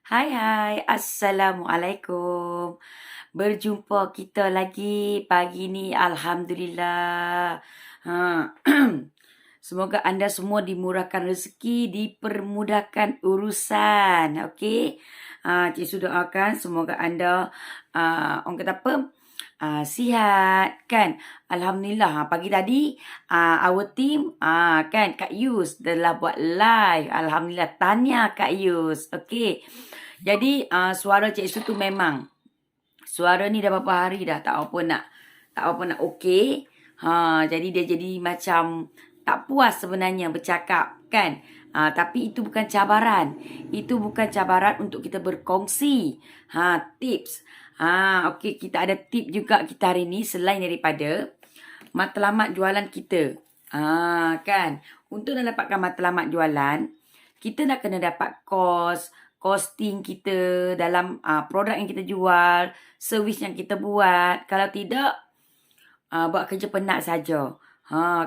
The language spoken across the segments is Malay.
Hai, Assalamualaikum. Berjumpa kita lagi pagi ni, Alhamdulillah. Ha. Semoga anda semua dimurahkan rezeki, dipermudahkan urusan. Okey. Cik doakan semoga anda, orang kata apa, sihat kan. Alhamdulillah. Pagi tadi, our team, kan, Kak Yus telah buat live. Alhamdulillah. Tahniah Kak Yus. Okey. Jadi suara Cik Su tu memang suara ni dah berapa hari dah tak apa nak okey. Jadi dia jadi macam tak puas sebenarnya bercakap kan. Tapi itu bukan cabaran. Itu bukan cabaran untuk kita berkongsi tips. Okey, kita ada tip juga kita hari ni selain daripada matlamat jualan kita. Kan. Untuk nak dapatkan matlamat jualan, kita nak kena dapat costing kita dalam produk yang kita jual, servis yang kita buat. Kalau tidak, buat kerja penat saja.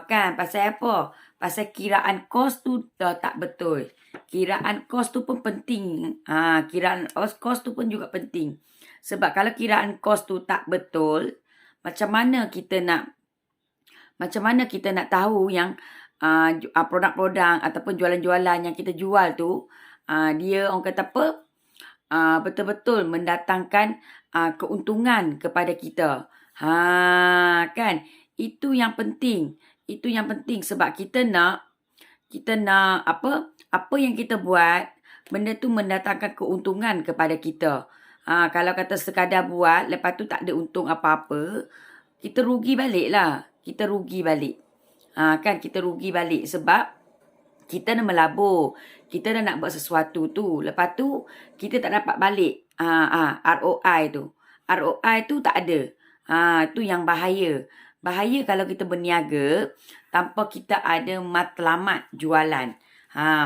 Kan, pasal apa? Pasal kiraan kos tu dah tak betul. Kiraan kos tu pun penting. Kiraan kos tu pun juga penting. Sebab kalau kiraan kos tu tak betul, macam mana kita nak tahu yang produk-produk ataupun jualan-jualan yang kita jual tu dia orang kata apa, betul-betul mendatangkan keuntungan kepada kita. Kan? Itu yang penting. Itu yang penting sebab kita nak apa yang kita buat, benda tu mendatangkan keuntungan kepada kita. Kalau kata sekadar buat, lepas tu tak ada untung apa-apa, kita rugi balik lah. Kita rugi balik. Kan kita rugi balik sebab kita dah melabur. Kita dah nak buat sesuatu tu. Lepas tu, kita tak dapat balik ROI tu. ROI tu tak ada. Tu yang bahaya. Bahaya kalau kita berniaga tanpa kita ada matlamat jualan.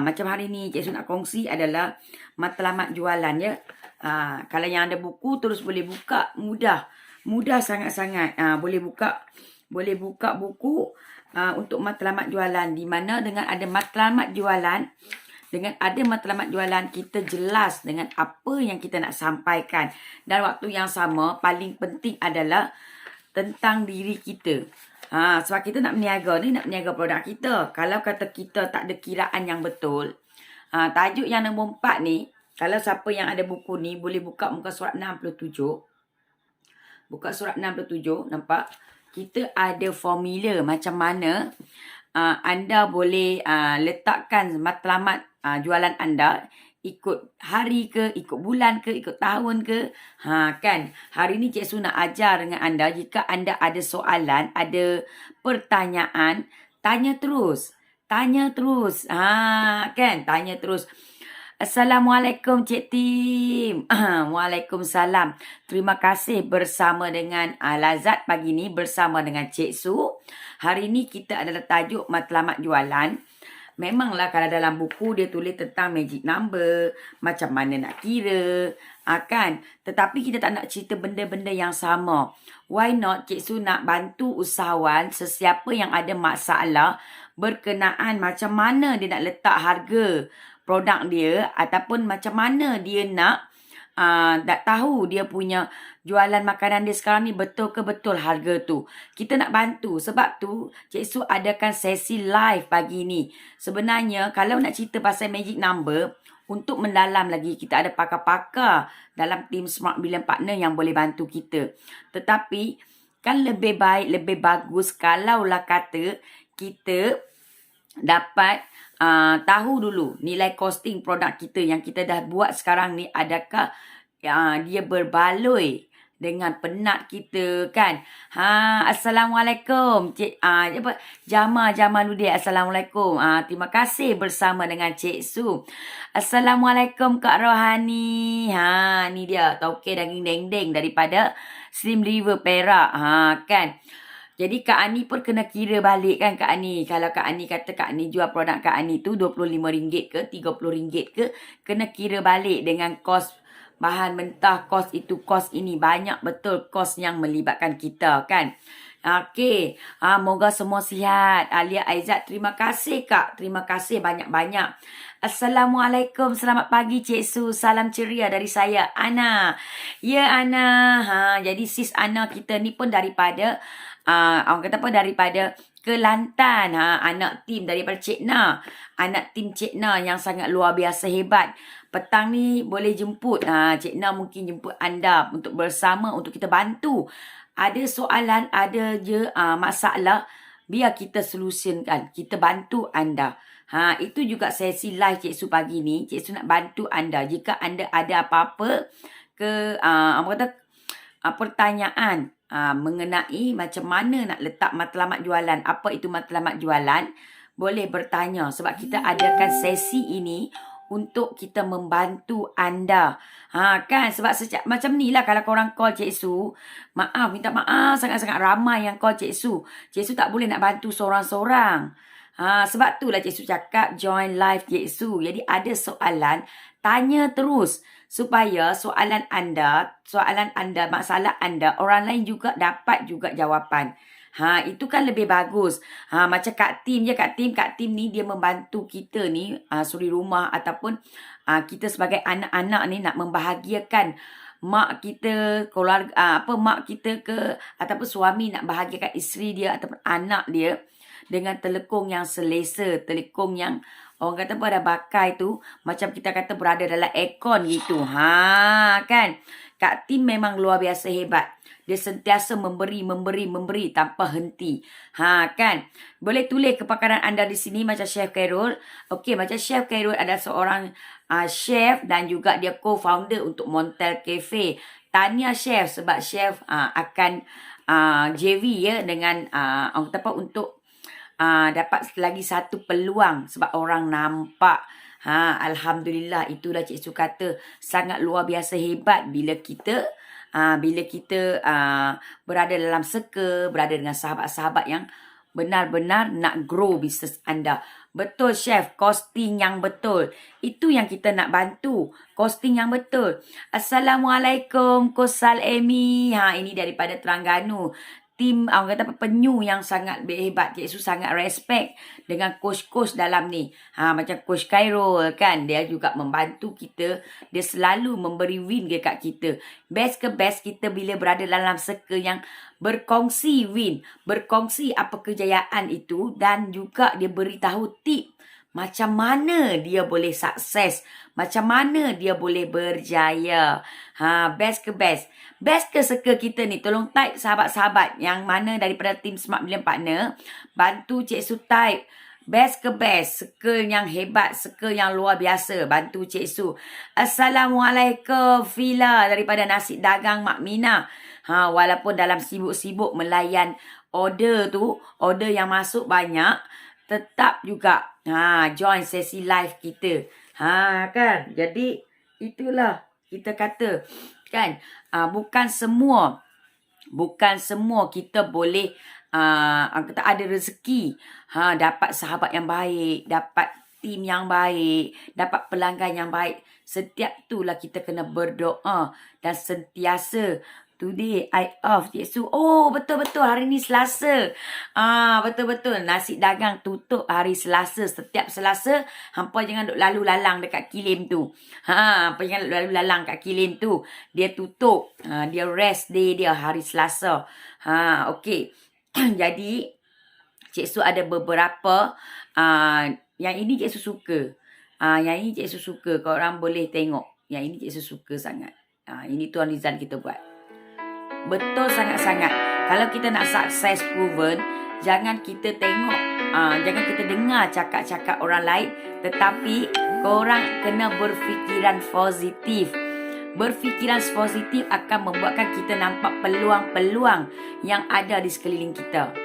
Macam hari ni Cik Su nak kongsi adalah matlamat jualan ya. Kalau yang ada buku terus boleh buka, mudah. Mudah sangat-sangat. Boleh buka buku untuk matlamat jualan, di mana dengan ada matlamat jualan kita jelas dengan apa yang kita nak sampaikan, dan waktu yang sama paling penting adalah tentang diri kita. Sebab kita nak berniaga produk kita. Kalau kata kita tak ada kiraan yang betul, tajuk yang nombor 4 ni, kalau siapa yang ada buku ni boleh buka muka surat 67. Buka surat 67, nampak? Kita ada formula macam mana anda boleh letakkan matlamat jualan anda ikut hari ke, ikut bulan ke, ikut tahun ke. Kan? Hari ni Cik Su nak ajar dengan anda, jika anda ada soalan, ada pertanyaan, tanya terus. Tanya terus. Kan? Tanya terus. Assalamualaikum Cik Tim. Waalaikumsalam. Terima kasih bersama dengan Lazat pagi ni bersama dengan Cik Su. Hari ni kita adalah tajuk matlamat jualan. Memanglah kalau dalam buku dia tulis tentang magic number, macam mana nak kira, kan? Tetapi kita tak nak cerita benda-benda yang sama. Why not Cik Su nak bantu usahawan sesiapa yang ada masalah berkenaan macam mana dia nak letak harga produk dia, ataupun macam mana dia nak tak tahu dia punya jualan makanan dia sekarang ni betul ke betul harga tu. Kita nak bantu. Sebab tu Cik Su adakan sesi live pagi ni. Sebenarnya kalau nak cerita pasal magic number, untuk mendalam lagi, kita ada pakar-pakar dalam tim Smart Billion Partner yang boleh bantu kita. Tetapi kan lebih baik, lebih bagus kalaulah kata kita dapat tahu dulu nilai costing produk kita yang kita dah buat sekarang ni, adakah dia berbaloi dengan penat kita kan. Assalamualaikum Cik Jamaludin. Assalamualaikum. Terima kasih bersama dengan Cik Su. Assalamualaikum Kak Rohani. Ni dia tauke daging dendeng daripada Slim River Perak. Kan. Jadi Kak Ani pun kena kira balik kan Kak Ani. Kalau Kak Ani kata Kak Ani jual produk Kak Ani tu RM25 ke RM30 ke, kena kira balik dengan kos bahan mentah, kos itu, kos ini. Banyak betul kos yang melibatkan kita kan. Okey. Moga semua sihat. Alia Aizat, terima kasih Kak. Terima kasih banyak-banyak. Assalamualaikum. Selamat pagi Cik Su. Salam ceria dari saya, Ana. Ya, Ana. Jadi sis Ana kita ni pun daripada orang kata apa, daripada Kelantan. Anak tim daripada Cik Na. Anak tim Cik Na yang sangat luar biasa hebat. Petang ni boleh jemput. Cik Na mungkin jemput anda untuk bersama untuk kita bantu. Ada soalan, ada je masalah, biar kita solusikan. Kita bantu anda. Itu juga sesi live Cik Su pagi ni. Cik Su nak bantu anda. Jika anda ada apa-apa pertanyaan mengenai macam mana nak letak matlamat jualan, apa itu matlamat jualan, boleh bertanya. Sebab kita adakan sesi ini untuk kita membantu anda. Kan, sebab macam ni lah kalau korang call Cik Su. Minta maaf sangat-sangat ramai yang call Cik Su. Cik Su tak boleh nak bantu seorang-seorang. Sebab tu lah Cik Su cakap join live Cik Su. Jadi ada soalan, tanya terus. Supaya soalan anda, masalah anda, orang lain juga dapat juga jawapan. Itu kan lebih bagus. Macam Kak Tim je. Kak Tim ni dia membantu kita ni, suri rumah ataupun kita sebagai anak-anak ni nak membahagiakan mak kita, keluarga, mak kita ke, ataupun suami nak bahagiakan isteri dia ataupun anak dia dengan telekong yang selesa, telekong yang orang kata apa, dah bakai tu, macam kita kata berada dalam aircon gitu. Kan? Kak Tim memang luar biasa hebat. Dia sentiasa memberi tanpa henti. Kan? Boleh tulis kepakaran anda di sini macam Chef Carol. Okey, macam Chef Carol adalah seorang chef dan juga dia co-founder untuk Montel Cafe. Tahniah Chef sebab Chef akan JV ya dengan orang kata apa, untuk dapat lagi satu peluang sebab orang nampak. Alhamdulillah, itulah Cik Su kata sangat luar biasa hebat bila kita berada dalam circle, berada dengan sahabat-sahabat yang benar-benar nak grow bisnes anda. Betul Chef, costing yang betul. Itu yang kita nak bantu. Costing yang betul. Assalamualaikum Kosal Amy. Ini daripada Terengganu. Tim orang kata penyu yang sangat hebat. Cik Su sangat respect dengan coach-coach dalam ni. Macam Coach Khairul kan, dia juga membantu kita. Dia selalu memberi win dekat kita. Best ke best kita bila berada dalam circle yang berkongsi win, berkongsi apa kejayaan itu, dan juga dia beritahu tip macam mana dia boleh sukses, macam mana dia boleh berjaya. Best ke best. Best ke circle kita ni. Tolong type sahabat-sahabat yang mana daripada tim Smart Million Partner. Bantu Cik Su type. Best ke best. Circle yang hebat. Circle yang luar biasa. Bantu Cik Su. Assalamualaikum Fila daripada Nasi Dagang Mak Mina. Walaupun dalam sibuk-sibuk melayan order tu, order yang masuk banyak, tetap juga join sesi live kita. Kan? Jadi itulah kita kata kan, bukan semua kita boleh kata ada rezeki, dapat sahabat yang baik, dapat tim yang baik, dapat pelanggan yang baik. Setiap itulah kita kena berdoa dan sentiasa. Today I off Cik Su. Oh, betul-betul hari ni Selasa. Betul-betul. Nasi dagang tutup hari Selasa. Setiap Selasa, hampa jangan duk lalu lalang dekat kilim tu. Hampa jangan duk lalu lalang kat kilim tu. Dia tutup. Dia rest day dia hari Selasa. Okey. Jadi, Cik Su ada beberapa. Yang ini Cik Su suka. Yang ini Cik Su suka. Korang boleh tengok. Yang ini Cik Su suka sangat. Ini Tuan Rizal kita buat. Betul sangat-sangat. Kalau kita nak sukses proven, jangan kita tengok, jangan kita dengar cakap-cakap orang lain, tetapi korang kena berfikiran positif. Berfikiran positif akan membuatkan kita nampak peluang-peluang yang ada di sekeliling kita.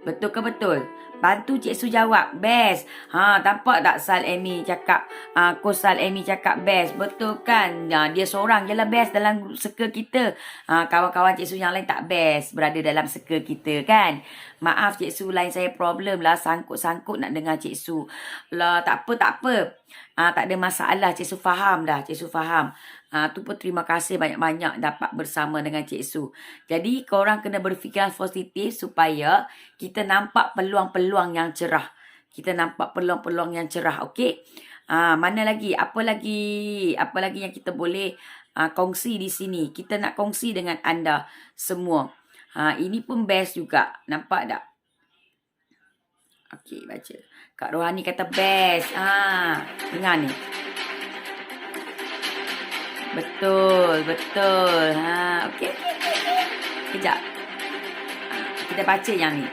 Betul ke betul? Bantu Cik Su jawab. Best. Tampak tak Sal Amy cakap, Coach Sal Amy cakap best. Betul kan? Dia seorang je lah best dalam circle kita. Kawan-kawan Cik Su yang lain tak best berada dalam circle kita kan? Maaf Cik Su, lain saya problem lah. Sangkut-sangkut nak dengar Cik Su. Lah, tak apa, tak apa. Tak ada masalah. Cik Su faham dah. Cik Su faham. Tu pun terima kasih banyak-banyak dapat bersama dengan Cik Su. Jadi, korang kena berfikiran positif supaya kita nampak peluang-peluang yang cerah. Kita nampak peluang-peluang yang cerah, okey? Mana lagi? Apa lagi yang kita boleh kongsi di sini? Kita nak kongsi dengan anda semua. Ini pun best juga. Nampak tak? Okey, baca. Kak Rohani kata best. Dengar ni. Betul, betul. Okey. Kejap. Kita baca yang ni.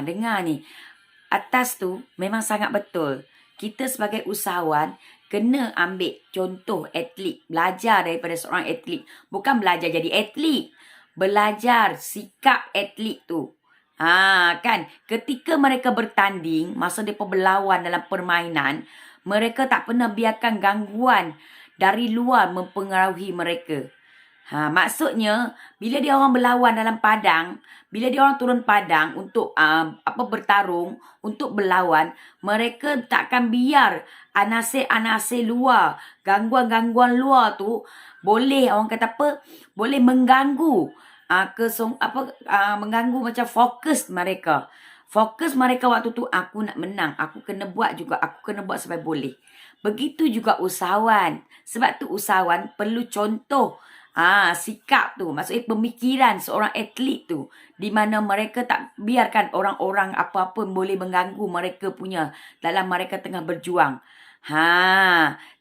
Dengar ni. Atas tu memang sangat betul. Kita sebagai usahawan kena ambil contoh atlet. Belajar daripada seorang atlet. Bukan belajar jadi atlet. Belajar sikap atlet tu. Kan. Ketika mereka bertanding, masa mereka berlawan dalam permainan, mereka tak pernah biarkan gangguan dari luar mempengaruhi mereka. Maksudnya, bila dia orang berlawan dalam padang, bila dia orang turun padang untuk bertarung, untuk berlawan, mereka takkan biar anasir-anasir luar, gangguan-gangguan luar tu boleh orang kata apa? Boleh mengganggu mengganggu macam fokus mereka. Fokus mereka waktu tu, aku nak menang, aku kena buat juga, aku kena buat sampai boleh. Begitu juga usahawan. Sebab tu usahawan perlu contoh sikap tu, maksudnya pemikiran seorang atlet tu, di mana mereka tak biarkan orang-orang apa-apa boleh mengganggu mereka punya dalam mereka tengah berjuang.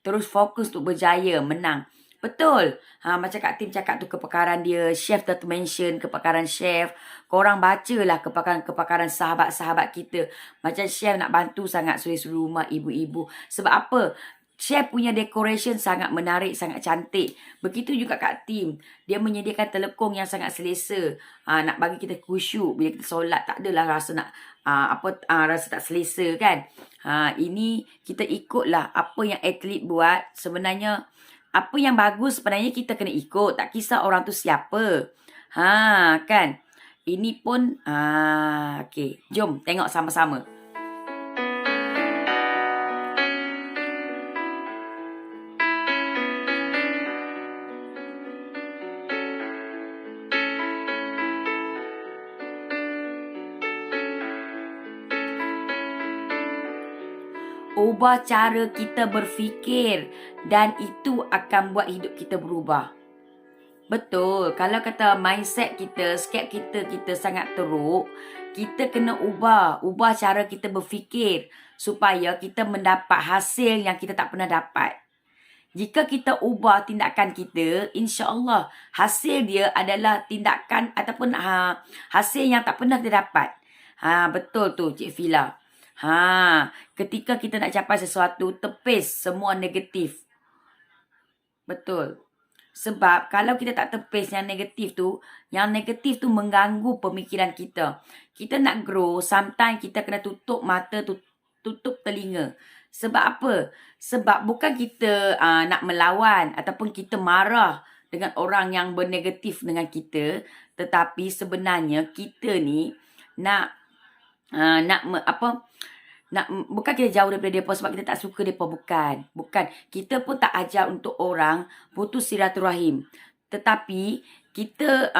Terus fokus tu berjaya menang. Betul. Macam Kak Tim cakap tu, kepakaran dia, chef dah mention kepakaran chef. Korang bacalah kepakaran sahabat-sahabat kita. Macam chef nak bantu sangat suri-suri rumah ibu-ibu. Sebab apa? Chef punya decoration sangat menarik, sangat cantik. Begitu juga Kak Tim. Dia menyediakan telekong yang sangat selesa. Nak bagi kita khusyuk bila kita solat. Tak adalah rasa nak rasa tak selesa kan. Ini kita ikutlah apa yang atlet buat. Sebenarnya apa yang bagus sebenarnya kita kena ikut. Tak kisah orang tu siapa. Kan. Ini pun okey. Jom tengok sama-sama. Ubah cara kita berfikir dan itu akan buat hidup kita berubah. Betul. Kalau kata mindset kita, skep kita sangat teruk, kita kena ubah cara kita berfikir supaya kita mendapat hasil yang kita tak pernah dapat. Jika kita ubah tindakan kita, insya-Allah hasil dia adalah tindakan ataupun hasil yang tak pernah kita dapat. Betul tu Cik Fila. Ketika kita nak capai sesuatu, tepis semua negatif. Betul. Sebab kalau kita tak tepis yang negatif tu mengganggu pemikiran kita. Kita nak grow, sometimes kita kena tutup mata, tutup telinga. Sebab apa? Sebab bukan kita nak melawan ataupun kita marah dengan orang yang bernegatif dengan kita, tetapi sebenarnya kita ni bukan kita jauh daripada mereka sebab kita tak suka mereka. Bukan. Kita pun tak ajar untuk orang putus silaturahim. Tetapi kita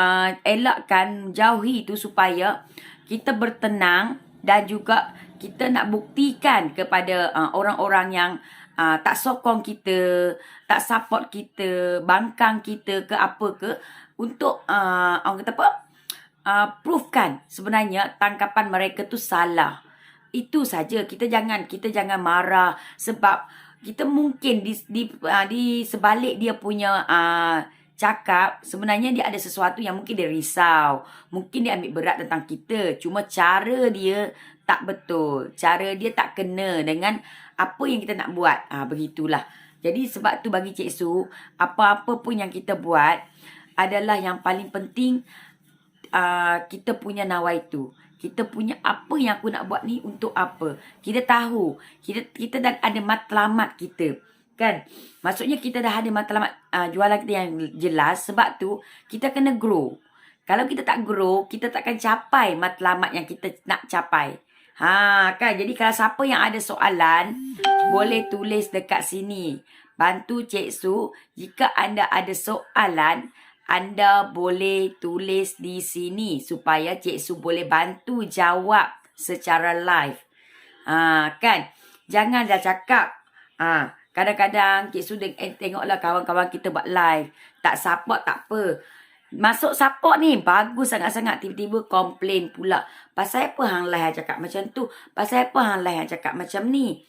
elakkan, jauhi itu supaya kita bertenang dan juga kita nak buktikan kepada orang-orang yang tak sokong kita, tak support kita, bangkang kita ke apa ke, untuk orang kata apa? Proofkan sebenarnya tangkapan mereka tu salah. Itu saja. Kita jangan marah sebab kita mungkin di sebalik dia punya cakap, sebenarnya dia ada sesuatu yang mungkin dia risau. Mungkin dia ambil berat tentang kita. Cuma cara dia tak betul. Cara dia tak kena dengan apa yang kita nak buat. Begitulah. Jadi sebab tu bagi Cik Su, apa-apa pun yang kita buat adalah yang paling penting kita punya nawaitu. Kita punya apa yang aku nak buat ni untuk apa. Kita tahu. Kita dah ada matlamat kita. Kan? Maksudnya kita dah ada matlamat jualan kita yang jelas. Sebab tu kita kena grow. Kalau kita tak grow, kita takkan capai matlamat yang kita nak capai. Kan? Jadi kalau siapa yang ada soalan, boleh tulis dekat sini. Bantu Cik Su. Jika anda ada soalan, anda boleh tulis di sini supaya Cik Su boleh bantu jawab secara live. Kan? Jangan dah cakap. Kadang-kadang Cik Su tengoklah kawan-kawan kita buat live. Tak support tak apa. Masuk support ni bagus sangat-sangat. Tiba-tiba komplain pula. Pasal apa hang live cakap macam tu? Pasal apa hang live cakap macam ni?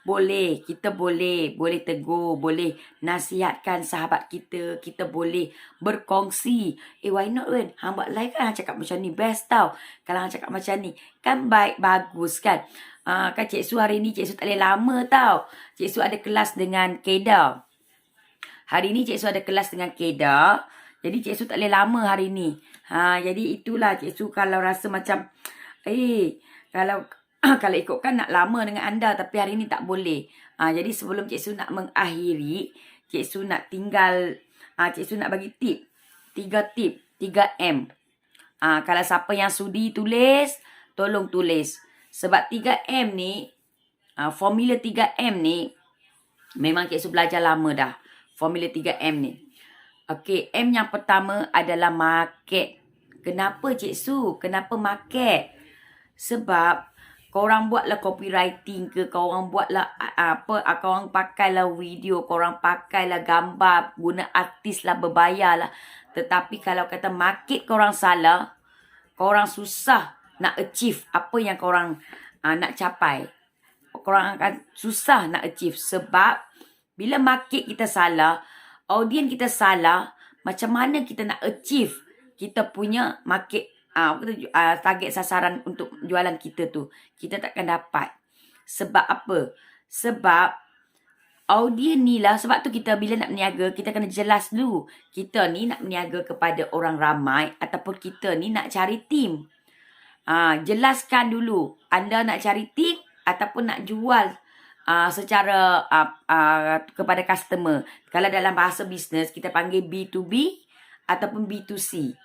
Boleh, kita boleh tegur, boleh nasihatkan sahabat kita, kita boleh berkongsi. Why not kan? Hang buat live kan, hang cakap macam ni, best tau. Kalau hang cakap macam ni, kan baik, bagus kan? Kan Cik Su hari ni, Cik Su tak boleh lama tau. Cik Su ada kelas dengan Kedah. Hari ni Cik Su ada kelas dengan Kedah. Jadi Cik Su tak boleh lama hari ni. Jadi itulah Cik Su kalau rasa macam, kalau ikutkan nak lama dengan anda tapi hari ni tak boleh. Jadi sebelum Cik Su nak mengakhiri, Cik Su nak tinggal, Cik Su nak bagi tip. 3 tip, 3M. Kalau siapa yang sudi tulis, tolong tulis. Sebab 3M ni, formula 3M ni, memang Cik Su belajar lama dah. Formula 3M ni. Okey, M yang pertama adalah market. Kenapa Cik Su? Kenapa market? Sebab korang buatlah copywriting ke, korang buatlah korang pakailah video, korang pakailah gambar, guna artis lah, berbayar lah. Tetapi kalau kata market korang salah, korang susah nak achieve apa yang korang nak capai. Korang akan susah nak achieve. Sebab bila market kita salah, audience kita salah, macam mana kita nak achieve kita punya market, target sasaran untuk jualan kita tu. Kita takkan dapat. Sebab apa? Sebab audience ni lah. Sebab tu kita bila nak berniaga, kita kena jelas dulu. Kita ni nak berniaga kepada orang ramai ataupun kita ni nak cari tim. Jelaskan dulu. Anda nak cari tim ataupun nak jual secara kepada customer. Kalau dalam bahasa bisnes kita panggil B2B ataupun B2C.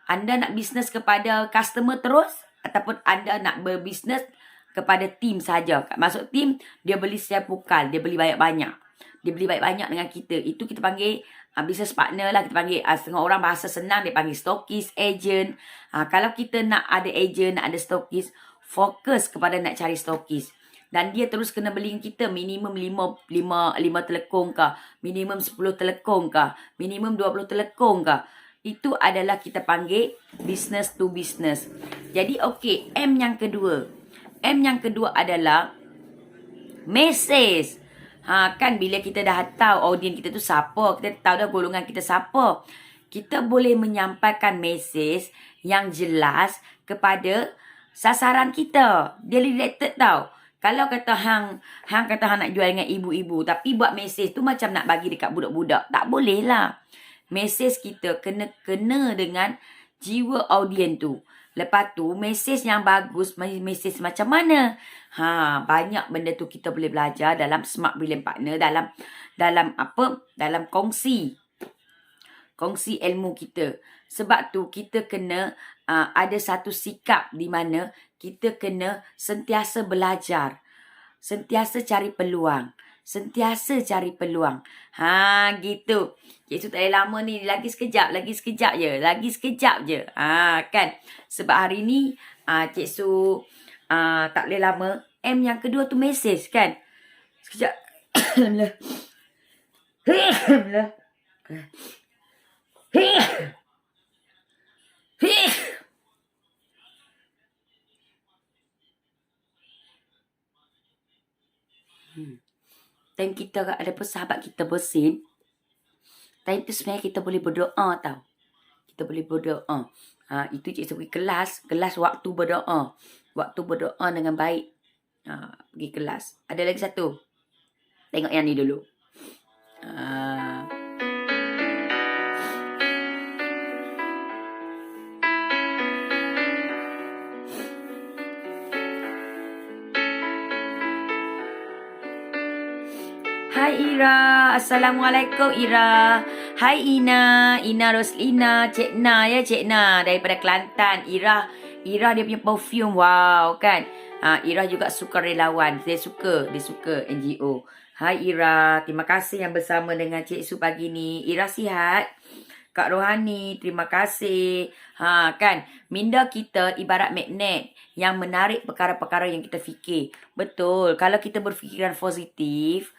Anda nak bisnes kepada customer terus ataupun anda nak berbisnes kepada tim saja. Maksud tim, dia beli secara pukal, dia beli banyak-banyak. Dia beli banyak-banyak dengan kita. Itu kita panggil business partner lah. Kita panggil, setengah orang bahasa senang dia panggil stokis, agent. Kalau kita nak ada agent, nak ada stokis, fokus kepada nak cari stokis. Dan dia terus kena beli kita minimum 5 telekong kah, minimum 10 telekong kah, minimum 20 telekong kah. Itu adalah kita panggil business to business. Jadi okey, M yang kedua. M yang kedua adalah message. Kan bila kita dah tahu audience kita tu siapa, kita tahu dah golongan kita siapa, kita boleh menyampaikan message yang jelas kepada sasaran kita. Dia related tau. Kalau kata hang kata hang nak jual dengan ibu-ibu tapi buat mesej tu macam nak bagi dekat budak-budak, tak boleh lah. Mesej kita kena dengan jiwa audien tu. Lepas tu mesej yang bagus, mesej macam mana? Banyak benda tu kita boleh belajar dalam Smart Brilliant Partner, dalam kongsi ilmu kita. Sebab tu kita kena ada satu sikap di mana kita kena sentiasa belajar. Sentiasa cari peluang. Sentiasa cari peluang. Gitu. Cik Su tak boleh lama ni. Lagi sekejap je. Kan. Sebab hari ni Cik Su tak boleh lama. M yang kedua tu mesej kan. Sekejap. Alhamdulillah. Alhamdulillah. Time kita ada sahabat kita bersin, time tu sebenarnya kita boleh berdoa tau. Kita boleh berdoa. Itu Cik Su pergi kelas waktu berdoa. Waktu berdoa dengan baik. Pergi kelas. Ada lagi satu. Tengok yang ni dulu. Hai Ira, Assalamualaikum Ira. Hai Ina Roslina, Cik Na ya Cik Na daripada Kelantan. Ira dia punya perfume, wow kan. Ira juga suka relawan. Dia suka NGO. Hai Ira, terima kasih yang bersama dengan Cik Su pagi ni. Ira sihat? Kak Rohani, terima kasih. Kan, minda kita ibarat magnet yang menarik perkara-perkara yang kita fikir. Betul. Kalau kita berfikiran positif,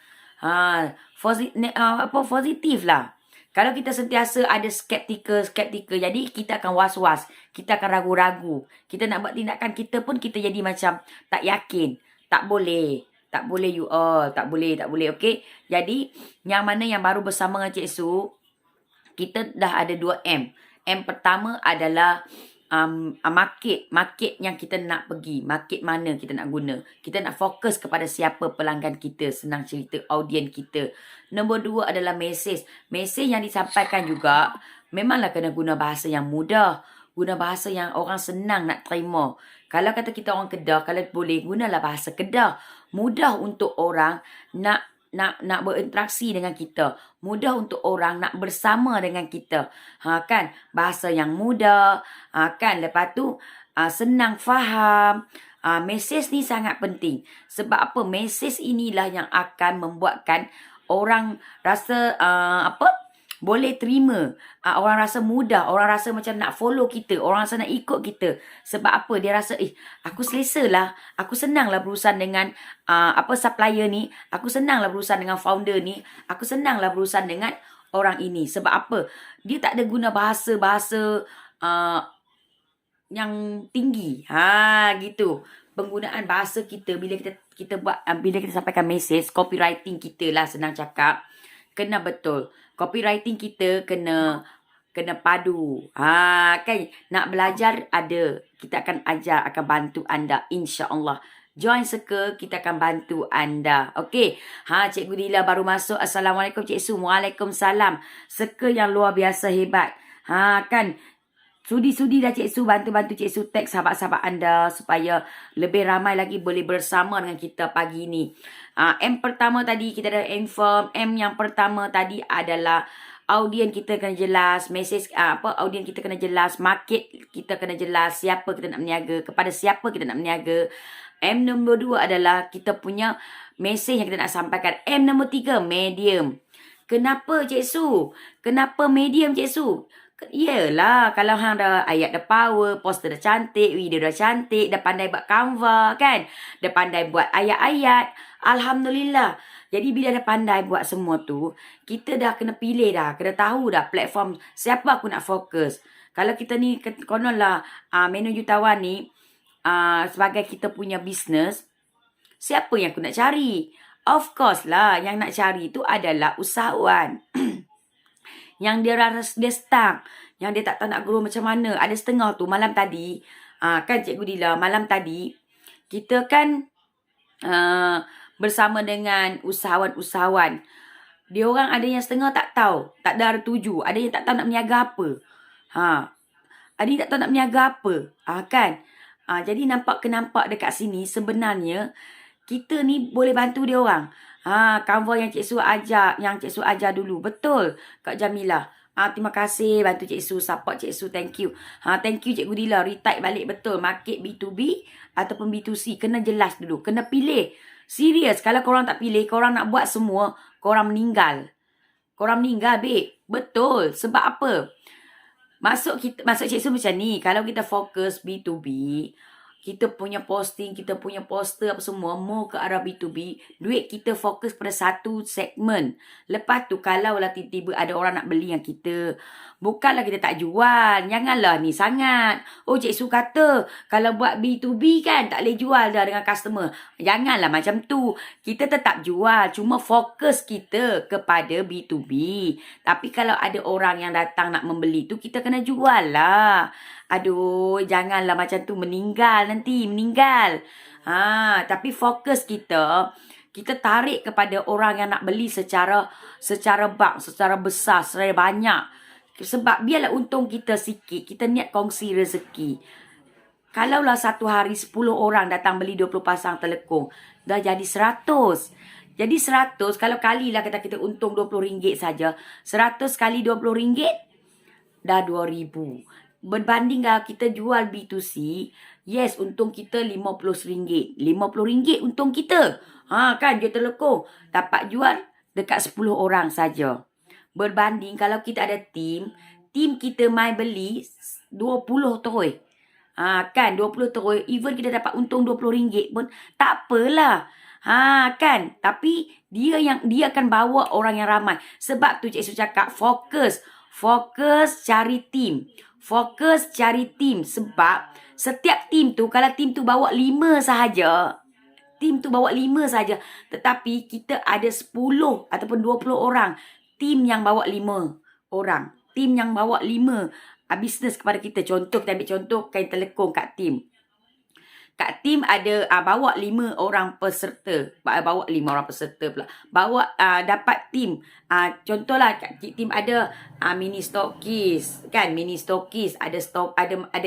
positif lah. Kalau kita sentiasa ada skeptikal, jadi kita akan was-was. Kita akan ragu-ragu. Kita nak buat tindakan kita pun kita jadi macam tak yakin. Tak boleh you all. Tak boleh. Okay. Jadi, yang mana yang baru bersama dengan Cik Su, kita dah ada 2 M. M pertama adalah market yang kita nak pergi. Market mana kita nak guna. Kita nak fokus kepada siapa pelanggan kita. Senang cerita, audien kita. Nombor 2 adalah mesej. Mesej yang disampaikan juga, memanglah kena guna bahasa yang mudah. Guna bahasa yang orang senang nak terima. Kalau kata kita orang Kedah, kalau boleh, gunalah bahasa Kedah. Mudah untuk orang nak berinteraksi dengan kita. Mudah untuk orang nak bersama dengan kita. Kan? Bahasa yang mudah. Kan? Lepas tu, senang faham. Mesej ni sangat penting. Sebab apa? Mesej inilah yang akan membuatkan orang rasa, boleh terima. Orang rasa mudah. Orang rasa macam nak follow kita. Orang rasa nak ikut kita. Sebab apa? Dia rasa, aku selesa lah. Aku senang lah berurusan dengan supplier ni. Aku senang lah berurusan dengan founder ni. Aku senang lah berurusan dengan orang ini. Sebab apa? Dia tak ada guna bahasa-bahasa yang tinggi. Gitu. Penggunaan bahasa kita bila kita buat, bila kita sampaikan mesej, copywriting kita lah senang cakap. Kena betul. Copywriting kita kena padu. Kan? Nak belajar ada. Kita akan ajar, akan bantu anda. InsyaAllah. Join Circle, kita akan bantu anda. Okey. Cikgu Dila baru masuk. Assalamualaikum Cik Su. Waalaikumsalam. Circle yang luar biasa hebat. Kan? Sudi dah Cik Su. Bantu Cik Su tag sahabat-sahabat anda supaya lebih ramai lagi boleh bersama dengan kita pagi ni. M pertama tadi kita dah inform. M yang pertama tadi adalah audien kita kena jelas, mesej audien kita kena jelas, market kita kena jelas, siapa kita nak berniaga, kepada siapa kita nak berniaga. M nombor 2 adalah kita punya mesej yang kita nak sampaikan. M nombor 3, medium. Kenapa Cik Su? Kenapa medium Cik Su? Yelah, kalau hang dah ayat dah power, poster dah cantik, video dah cantik, dah pandai buat Canva kan? Dah pandai buat ayat-ayat. Alhamdulillah. Jadi bila dah pandai buat semua tu, kita dah kena pilih dah, kena tahu dah platform siapa aku nak fokus. Kalau kita ni kononlah Menu Jutawan ni sebagai kita punya business, siapa yang aku nak cari? Of course lah, yang nak cari tu adalah usahawan. Yang dia stuck, yang dia tak tahu nak grow macam mana. Ada setengah tu malam tadi, kan Cikgu Dila, malam tadi kita kan bersama dengan usahawan-usahawan. Dia orang ada yang setengah tak tahu, tak ada tuju, ada yang tak tahu nak berniaga apa. Ada yang tak tahu nak berniaga apa. Kan? Jadi nampak dekat sini sebenarnya kita ni boleh bantu dia orang. Canva yang Cik Su ajar dulu. Betul, Kak Jamilah. Terima kasih bantu Cik Su, support Cik Su, thank you. Thank you Cikgu Dila, retype balik betul. Market B2B ataupun B2C, kena jelas dulu, kena pilih. Serius, kalau korang tak pilih, korang nak buat semua, korang meninggal. Babe. Betul, sebab apa? Maksud Cik Su macam ni, kalau kita fokus B2B, kita punya posting, kita punya poster apa semua, more ke arah B2B, duit kita fokus pada satu segmen. Lepas tu, kalau lah tiba-tiba ada orang nak beli yang kita, bukanlah kita tak jual. Janganlah ni sangat. Oh, Cik Su kata, kalau buat B2B kan, tak boleh jual dah dengan customer. Janganlah macam tu. Kita tetap jual, cuma fokus kita kepada B2B. Tapi kalau ada orang yang datang nak membeli tu, kita kena jual lah. Aduh, janganlah macam tu, meninggal. Tapi fokus kita tarik kepada orang yang nak beli secara bulk, secara besar, secara banyak. Sebab biarlah untung kita sikit, kita niat kongsi rezeki. Kalaulah satu hari 10 orang datang beli 20 pasang telekung, dah jadi 100. Jadi 100, kalau kalilah kata kita untung RM20 saja. 100 kali RM20, dah RM2,000. Berbanding kalau kita jual B2C, yes, untung kita RM50. RM50 untung kita. Kan, jual telekong. Dapat jual dekat 10 orang saja. Berbanding kalau kita ada tim kita mai beli 20 terus. Kan, 20 terus. Even kita dapat untung RM20 pun tak apalah. Kan. Tapi dia akan bawa orang yang ramai. Sebab tu Cik Su cakap fokus cari tim. Fokus cari tim. Sebab setiap tim tu, kalau tim tu bawa 5 sahaja, tetapi kita ada 10 ataupun 20 orang. Tim yang bawa 5 orang. Tim yang bawa 5 bisnes kepada kita. Contoh, kita ambil contoh kain telekong kat tim. Kat tim ada bawa 5 orang peserta. Bawa 5 orang peserta pula. Dapat tim. Contohlah kat tim ada mini stokis. Kan, mini stokis. Ada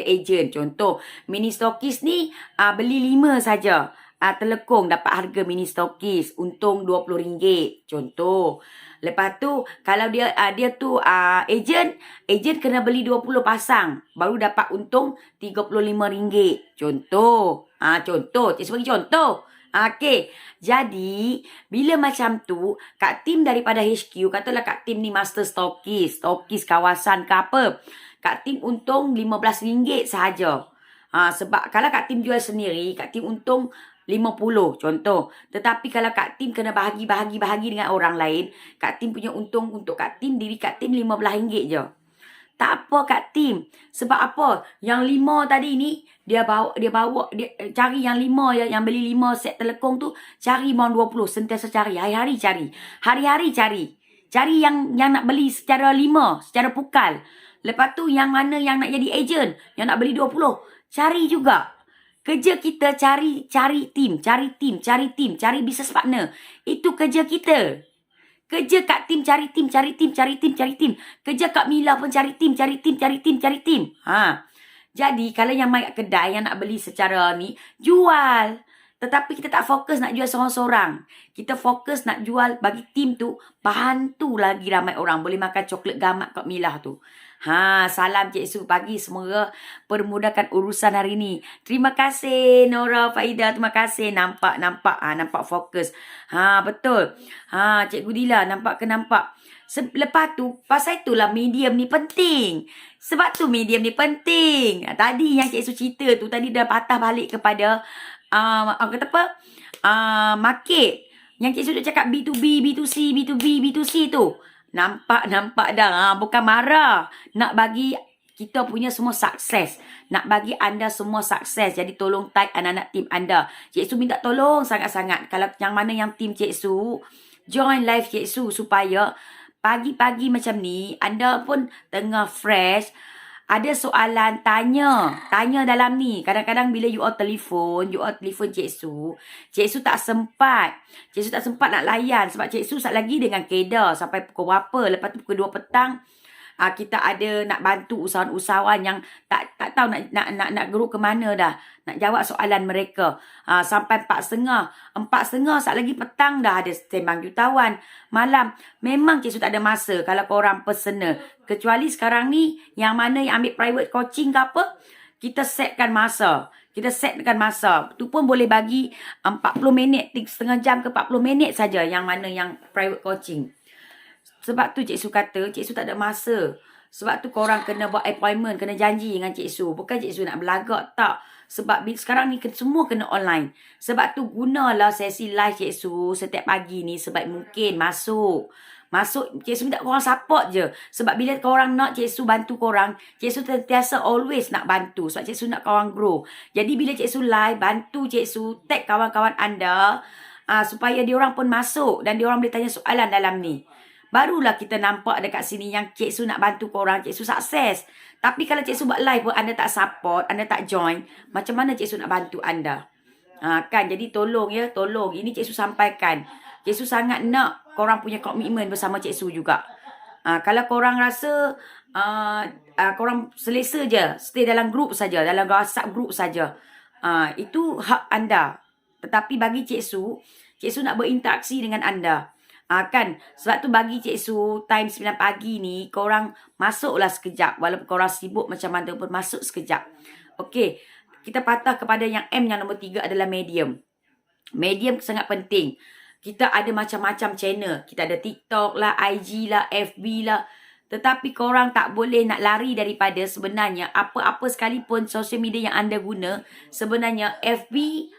ejen. Contoh, mini stokis ni beli 5 saja. Telekong dapat harga mini stokis. Untung RM20. Contoh. Lepas tu, kalau dia tu ejen kena beli 20 pasang. Baru dapat untung RM35. Contoh. Contoh. Cik bagi contoh. Okey. Jadi, bila macam tu, kat tim daripada HQ, katalah kat tim ni master stokis kawasan ke apa. Kat tim untung RM15 sahaja. Sebab kalau kat tim jual sendiri, kat tim untung 50 contoh. Tetapi kalau kat tim kena bahagi dengan orang lain, kat tim punya untung untuk kat tim, diri kat tim RM15 je. Tak apa kat tim. Sebab apa? Yang 5 tadi ni, dia cari yang 5 ya, yang beli 5 set telekong tu, cari mohon 20, sentiasa cari, hari-hari cari. Cari yang nak beli secara 5, secara pukal. Lepas tu yang mana yang nak jadi ejen, yang nak beli 20, cari juga. Kerja kita cari tim, cari business partner. Itu kerja kita. Kerja kat tim, cari tim. Kerja kat Mila pun cari tim. Jadi, kalau yang mai kat kedai yang nak beli secara ni, jual. Tetapi kita tak fokus nak jual seorang-seorang. Kita fokus nak jual bagi tim tu, bantu lagi ramai orang. Boleh makan coklat gamak kat Mila tu. Salam Cik Su pagi. Semoga permudahkan urusan hari ni. Terima kasih Nora Faida. Terima kasih. Nampak fokus. Betul. Cikgu Dila nampak. Lepas tu, pasal itulah medium ni penting. Sebab tu medium ni penting. Tadi yang Cik Su cerita tu, tadi dah patah balik kepada market. Yang Cik Su dah cakap B2B, B2C, B2B, B2C tu. Nampak dah. Bukan marah. Nak bagi kita punya semua sukses. Nak bagi anda semua sukses. Jadi tolong tag anak-anak tim anda. Cik Su minta tolong sangat-sangat. Kalau yang mana yang tim Cik Su, join live Cik Su supaya pagi-pagi macam ni, anda pun tengah fresh. Ada soalan, tanya dalam ni. Kadang-kadang bila you all telefon Cik Su tak sempat. Cik Su tak sempat nak layan. Sebab Cik Su sat lagi dengan Kedah sampai pukul berapa. Lepas tu pukul 2 petang, kita ada nak bantu usahawan-usahawan yang tak tahu nak geruk ke mana dah. Nak jawab soalan mereka. Sampai 4.30. 4.30 sat lagi petang dah ada sembang jutawan. Malam. Memang Cik Su tak ada masa kalau korang personal. Kecuali sekarang ni, yang mana yang ambil private coaching ke apa, kita setkan masa. Tu pun boleh bagi 40 minit, setengah jam ke 40 minit saja yang mana yang private coaching. Sebab tu Cik Su kata, Cik Su tak ada masa. Sebab tu korang kena buat appointment, kena janji dengan Cik Su. Bukan Cik Su nak berlagak, tak. Sebab sekarang ni semua kena online. Sebab tu gunalah sesi live Cik Su setiap pagi ni sebaik mungkin. Masuk, Cik Su minta korang support je. Sebab bila korang nak Cik Su bantu korang, Cik Su sentiasa always nak bantu. Sebab Cik Su nak korang grow. Jadi bila Cik Su live, bantu Cik Su, tag kawan-kawan anda, supaya diorang pun masuk dan diorang boleh tanya soalan dalam ni. Barulah kita nampak dekat sini yang Cik Su nak bantu korang, Cik Su sukses. Tapi kalau Cik Su buat live pun anda tak support, anda tak join, macam mana Cik Su nak bantu anda? Kan, jadi tolong. Ini Cik Su sampaikan. Cik Su sangat nak korang punya komitmen bersama Cik Su juga. Kalau korang rasa korang selesa je, stay dalam grup saja, dalam WhatsApp grup saja. Itu hak anda. Tetapi bagi Cik Su Cik Su nak berinteraksi dengan anda. Kan? Sebab tu bagi Cik Su, time 9 pagi ni, korang masuklah sekejap. Walaupun korang sibuk macam mana pun, masuk sekejap. Okey. Kita patah kepada yang M, yang nombor 3 adalah medium. Medium sangat penting. Kita ada macam-macam channel. Kita ada TikTok lah, IG lah, FB lah. Tetapi korang tak boleh nak lari daripada sebenarnya apa-apa sekalipun social media yang anda guna. Sebenarnya FB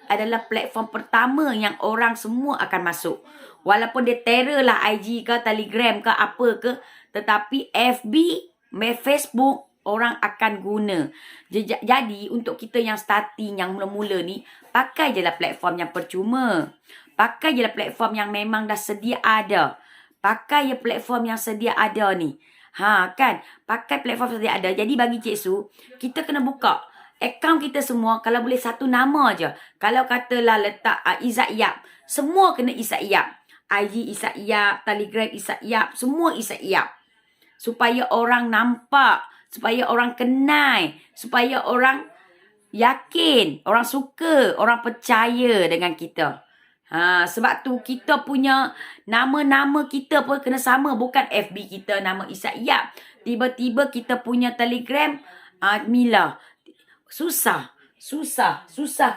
adalah platform pertama yang orang semua akan masuk. Walaupun dia terror lah IG ke, Telegram ke, apa ke. Tetapi FB, Facebook, orang akan guna. Jadi untuk kita yang starting, yang mula-mula ni, pakai je lah platform yang percuma. Pakai je lah platform yang memang dah sedia ada. Pakai je platform yang sedia ada ni. Kan? Pakai platform sedia ada. Jadi bagi Cik Su, kita kena buka akaun kita semua. Kalau boleh satu nama je. Kalau katalah letak Izzat Yap, semua kena Izzat Yap. IG Izzat Yap, Telegram Izzat Yap, semua Izzat Yap. Supaya orang nampak, supaya orang kenal, supaya orang yakin, orang suka, orang percaya dengan kita. Sebab tu kita punya nama-nama kita pun kena sama. Bukan FB kita nama Izzat Yap, tiba-tiba kita punya Telegram Mila. Susah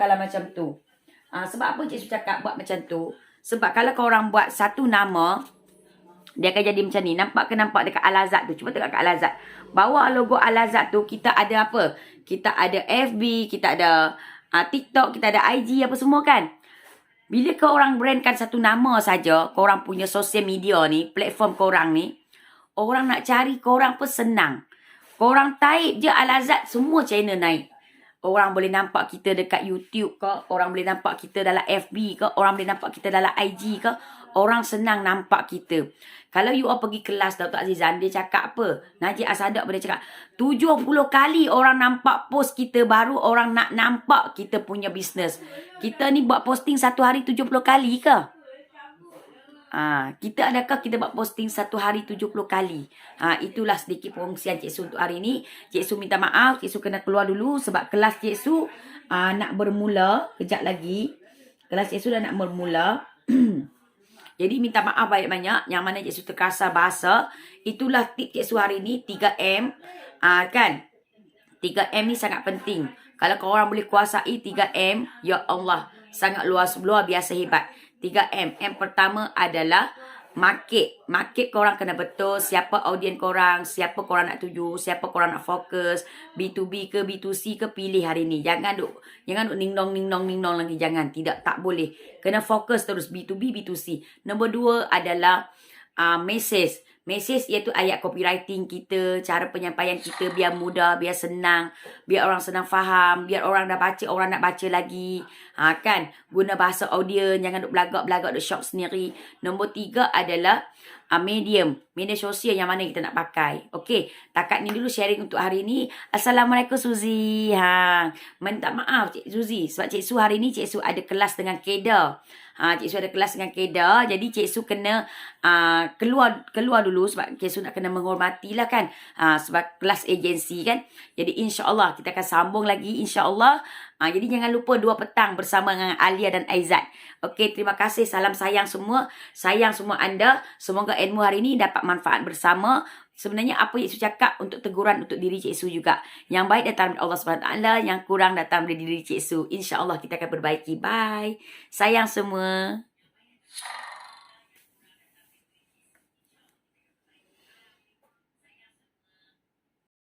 kalau macam tu. Sebab apa Cik Su cakap buat macam tu? Sebab kalau korang buat satu nama, dia akan jadi macam ni. Nampak dekat Al-Azhar tu? Cuba tengok kat Al-Azhar. Bawah logo Al-Azhar tu, kita ada apa? Kita ada FB, kita ada TikTok, kita ada IG, apa semua kan? Bila korang brandkan satu nama saja, korang punya social media ni, platform korang ni, orang nak cari korang pun senang. Korang type je Al-Azhar, semua channel naik. Orang boleh nampak kita dekat YouTube ke, orang boleh nampak kita dalam FB ke, orang boleh nampak kita dalam IG ke. Orang senang nampak kita. Kalau you all pergi kelas Dr. Azizan, dia cakap apa? Najib Asadak pun dia cakap, 70 kali orang nampak post kita, baru orang nak nampak kita punya bisnes. Kita ni buat posting satu hari 70 kali ke? Kita adakah kita buat posting satu hari 70 kali? Itulah sedikit perkongsian Cik Su untuk hari ni. Cik Su minta maaf, Cik Su kena keluar dulu sebab kelas Cik Su nak bermula kejap lagi. Kelas Cik Su dah nak bermula. Jadi minta maaf banyak-banyak yang mana Cik Su terkasar bahasa. Itulah tip Cik Su hari ni, 3M. Kan? 3M ni sangat penting. Kalau korang boleh kuasai 3M, ya Allah, sangat luar biasa hebat. 3M. M pertama adalah market. Market korang kena betul. Siapa audien korang, siapa korang nak tuju, siapa korang nak fokus. B2B ke B2C ke, pilih hari ni. Jangan duk ning nong lagi. Jangan. Tidak, tak boleh. Kena fokus terus B2B, B2C. Nombor 2 adalah message. Message iaitu ayat copywriting kita, cara penyampaian kita biar mudah, biar senang, biar orang senang faham, biar orang dah baca, orang nak baca lagi. Kan? Guna bahasa audio, jangan duk belagak duk shop sendiri. Nombor 3 adalah medium, media sosial yang mana kita nak pakai. Okey, takat ni dulu sharing untuk hari ni. Assalamualaikum Suzy. Minta maaf Cik Suzy sebab Cik Su hari ni Cik Su ada kelas dengan Keda. Cik Su ada kelas dengan Keda, jadi Cik Su kena keluar dulu sebab Cik Su nak kena menghormatilah kan. Sebab kelas agensi kan. Jadi insya-Allah kita akan sambung lagi insya-Allah. Jadi jangan lupa 2 petang bersama dengan Alia dan Aizat. Okey, terima kasih. Salam sayang semua. Sayang semua anda. Semoga ilmu hari ini dapat manfaat bersama. Sebenarnya apa Cik Su cakap untuk teguran untuk diri Cik Su juga. Yang baik datang dari Allah SWT, yang kurang datang dari diri Cik Su. InsyaAllah kita akan perbaiki. Bye. Sayang semua.